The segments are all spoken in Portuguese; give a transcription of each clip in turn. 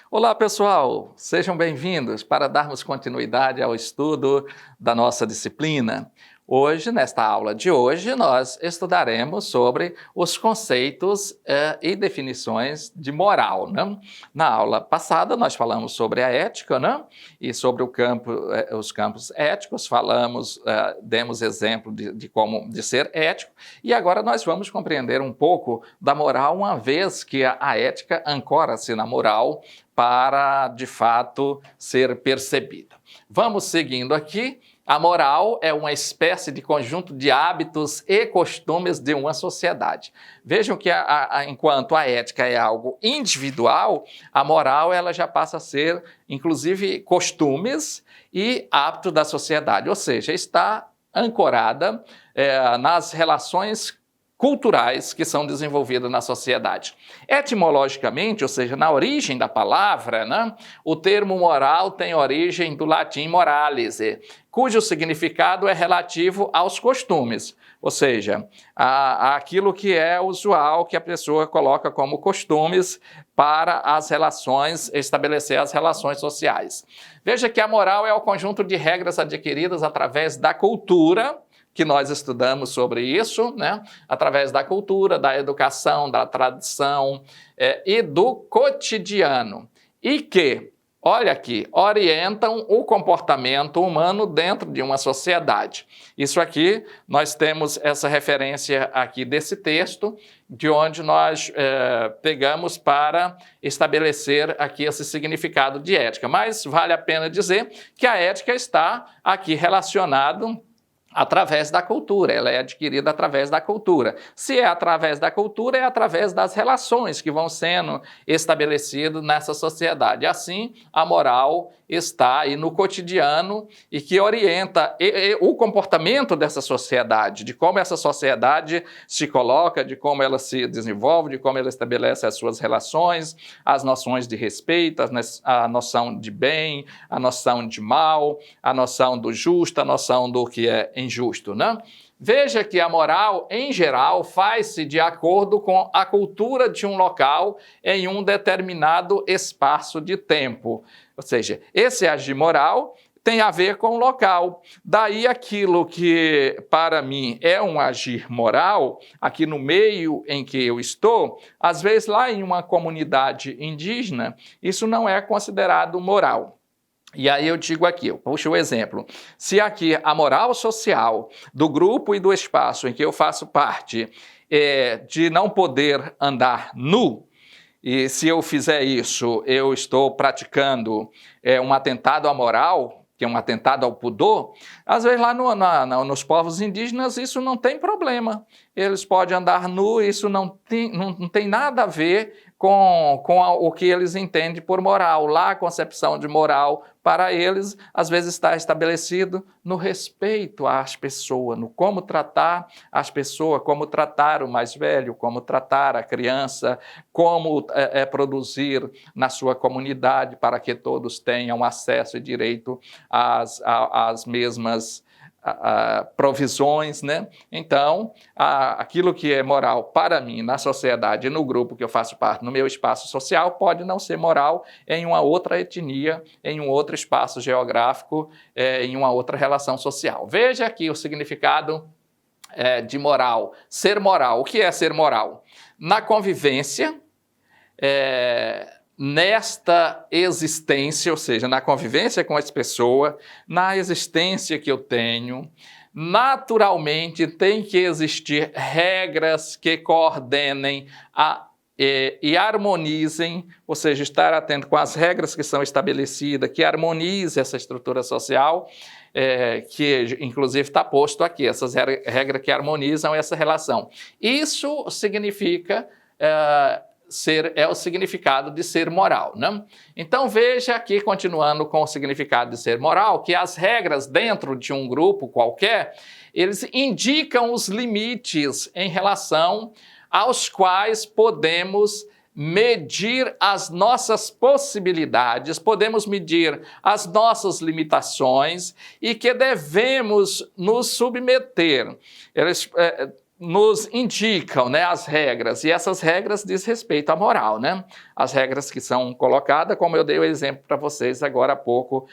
Olá, pessoal! Sejam bem-vindos para darmos continuidade ao estudo da nossa disciplina. Hoje, nesta aula de hoje, nós estudaremos sobre os conceitos e definições de moral, né? Na aula passada, nós falamos sobre a ética, né? E sobre os campos éticos, demos exemplo de ser ético, e agora nós vamos compreender um pouco da moral, uma vez que a ética ancora-se na moral para, de fato, ser percebida. Vamos seguindo aqui. A moral é uma espécie de conjunto de hábitos e costumes de uma sociedade. Vejam que, enquanto a ética é algo individual, a moral ela já passa a ser, inclusive, costumes e hábitos da sociedade, ou seja, está ancorada nas relações culturais que são desenvolvidas na sociedade. Etimologicamente, ou seja, na origem da palavra, né, o termo moral tem origem do latim moralis, cujo significado é relativo aos costumes, ou seja, aquilo que é usual que a pessoa coloca como costumes para as relações, estabelecer as relações sociais. Veja que a moral é o conjunto de regras adquiridas através da cultura, que nós estudamos sobre isso, né? Através da cultura, da educação, da tradição e do cotidiano. E que, olha aqui, orientam o comportamento humano dentro de uma sociedade. Isso aqui, nós temos essa referência aqui desse texto, de onde nós pegamos para estabelecer aqui esse significado de ética. Mas vale a pena dizer que a ética está aqui relacionado através da cultura, ela é adquirida através da cultura. Se é através da cultura, é através das relações que vão sendo estabelecidas nessa sociedade. Assim, a moral está aí no cotidiano e que orienta o comportamento dessa sociedade, de como essa sociedade se coloca, de como ela se desenvolve, de como ela estabelece as suas relações, as noções de respeito, a noção de bem, a noção de mal, a noção do justo, a noção do que é injusto, né? Veja que a moral, em geral, faz-se de acordo com a cultura de um local em um determinado espaço de tempo. Ou seja, esse agir moral tem a ver com o local. Daí aquilo que, para mim, é um agir moral, aqui no meio em que eu estou, às vezes lá em uma comunidade indígena, isso não é considerado moral. E aí eu digo aqui, eu puxo o exemplo, se aqui a moral social do grupo e do espaço em que eu faço parte é de não poder andar nu, e se eu fizer isso, eu estou praticando um atentado à moral, que é um atentado ao pudor, às vezes lá nos povos indígenas isso não tem problema. Eles podem andar nu, isso não tem nada a ver com o que eles entendem por moral. Lá a concepção de moral para eles, às vezes está estabelecido no respeito às pessoas, no como tratar as pessoas, como tratar o mais velho, como tratar a criança, como produzir na sua comunidade para que todos tenham acesso e direito às mesmas provisões, né? Então, aquilo que é moral para mim na sociedade, no grupo que eu faço parte, no meu espaço social, pode não ser moral em uma outra etnia, em um outro espaço geográfico, em uma outra relação social. Veja aqui o significado de moral. Ser moral. O que é ser moral? Na convivência, nesta existência, ou seja, na convivência com as pessoas, na existência que eu tenho, naturalmente tem que existir regras que coordenem e harmonizem, ou seja, estar atento com as regras que são estabelecidas, que harmonize essa estrutura social, que inclusive está posto aqui, essas regras que harmonizam essa relação. Isso significa é o significado de ser moral, né? Então veja aqui, continuando com o significado de ser moral, que as regras dentro de um grupo qualquer, eles indicam os limites em relação aos quais podemos medir as nossas possibilidades, podemos medir as nossas limitações e que devemos nos submeter. Eles nos indicam, né, as regras, e essas regras diz respeito à moral, né? As regras que são colocadas, como eu dei o exemplo para vocês agora há pouco,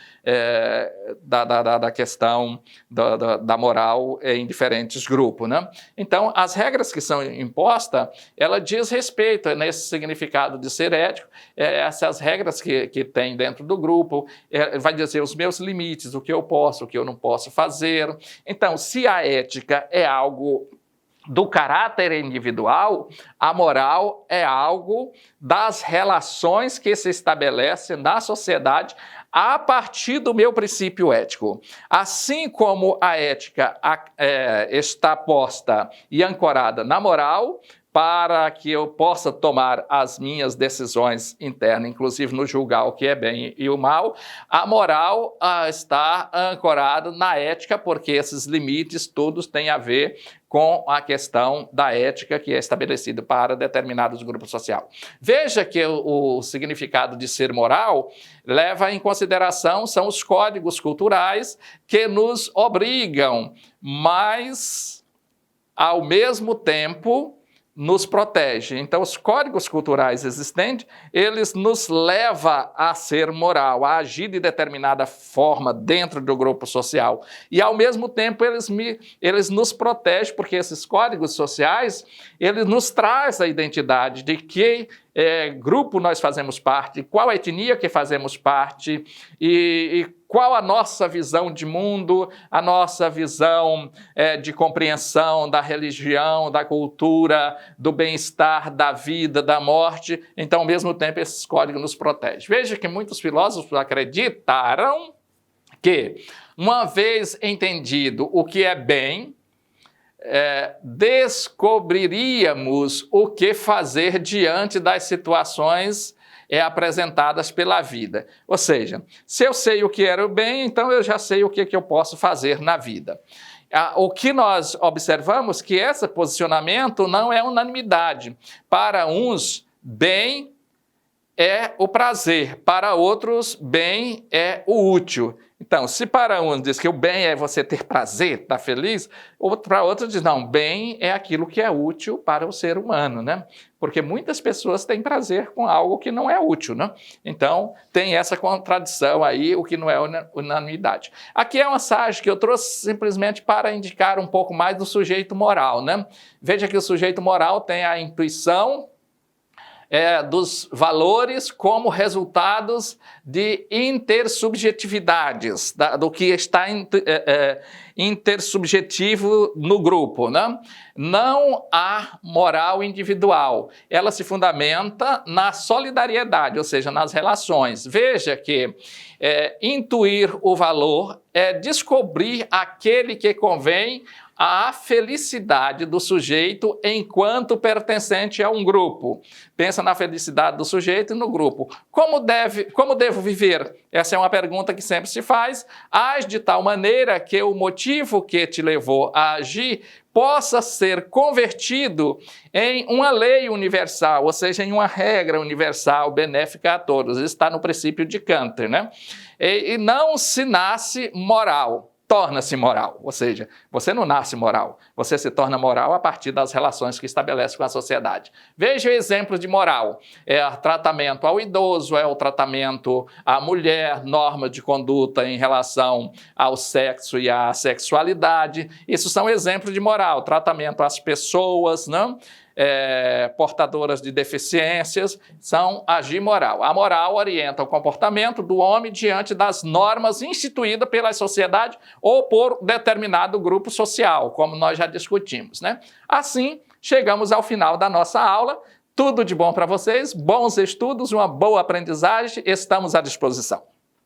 da questão da moral em diferentes grupos, né? Então, as regras que são impostas, ela diz respeito, nesse significado de ser ético, essas regras que tem dentro do grupo, vai dizer os meus limites, o que eu posso, o que eu não posso fazer. Então, se a ética é algo do caráter individual, a moral é algo das relações que se estabelecem na sociedade a partir do meu princípio ético. Assim como a ética está posta e ancorada na moral, para que eu possa tomar as minhas decisões internas, inclusive no julgar o que é bem e o mal, a moral está ancorada na ética, porque esses limites todos têm a ver com a questão da ética que é estabelecida para determinados grupos sociais. Veja que o significado de ser moral leva em consideração, são os códigos culturais que nos obrigam, mas, ao mesmo tempo, nos protege. Então, os códigos culturais existentes, eles nos levam a ser moral, a agir de determinada forma dentro do grupo social. E, ao mesmo tempo, eles nos protegem, porque esses códigos sociais, eles nos trazem a identidade de que grupo nós fazemos parte, qual etnia que fazemos parte e qual a nossa visão de mundo, a nossa visão de compreensão da religião, da cultura, do bem-estar, da vida, da morte. Então, ao mesmo tempo, esses códigos nos protegem. Veja que muitos filósofos acreditaram que, uma vez entendido o que é bem, descobriríamos o que fazer diante das situações apresentadas pela vida. Ou seja, se eu sei o que era o bem, então eu já sei o que eu posso fazer na vida. O que nós observamos é que esse posicionamento não é unanimidade. Para uns, bem é o prazer, para outros, bem é o útil. Então, se para uns diz que o bem é você ter prazer, estar feliz, para outros diz, não, bem é aquilo que é útil para o ser humano, né? Porque muitas pessoas têm prazer com algo que não é útil, né? Então, tem essa contradição aí, o que não é unanimidade. Aqui é uma mensagem que eu trouxe simplesmente para indicar um pouco mais do sujeito moral, né? Veja que o sujeito moral tem a intuição dos valores como resultados de intersubjetividades, do que está intersubjetivo no grupo, né? Não há moral individual, ela se fundamenta na solidariedade, ou seja, nas relações. Veja que intuir o valor é descobrir aquele que convém à felicidade do sujeito enquanto pertencente a um grupo. Pensa na felicidade do sujeito e no grupo. Como devo viver? Essa é uma pergunta que sempre se faz. Age de tal maneira que o motivo que te levou a agir possa ser convertido em uma lei universal, ou seja, em uma regra universal benéfica a todos. Isso está no princípio de Kant, né? E não se nasce moral, torna-se moral. Ou seja, você não nasce moral, você se torna moral a partir das relações que estabelece com a sociedade. Veja o exemplo de moral. É o tratamento ao idoso, é o tratamento à mulher, norma de conduta em relação ao sexo e à sexualidade. Isso são exemplos de moral. Tratamento às pessoas, não? Portadoras de deficiências, são agir moral. A moral orienta o comportamento do homem diante das normas instituídas pela sociedade ou por determinado grupo social, como nós já discutimos, né? Assim, chegamos ao final da nossa aula. Tudo de bom para vocês, bons estudos, uma boa aprendizagem, estamos à disposição.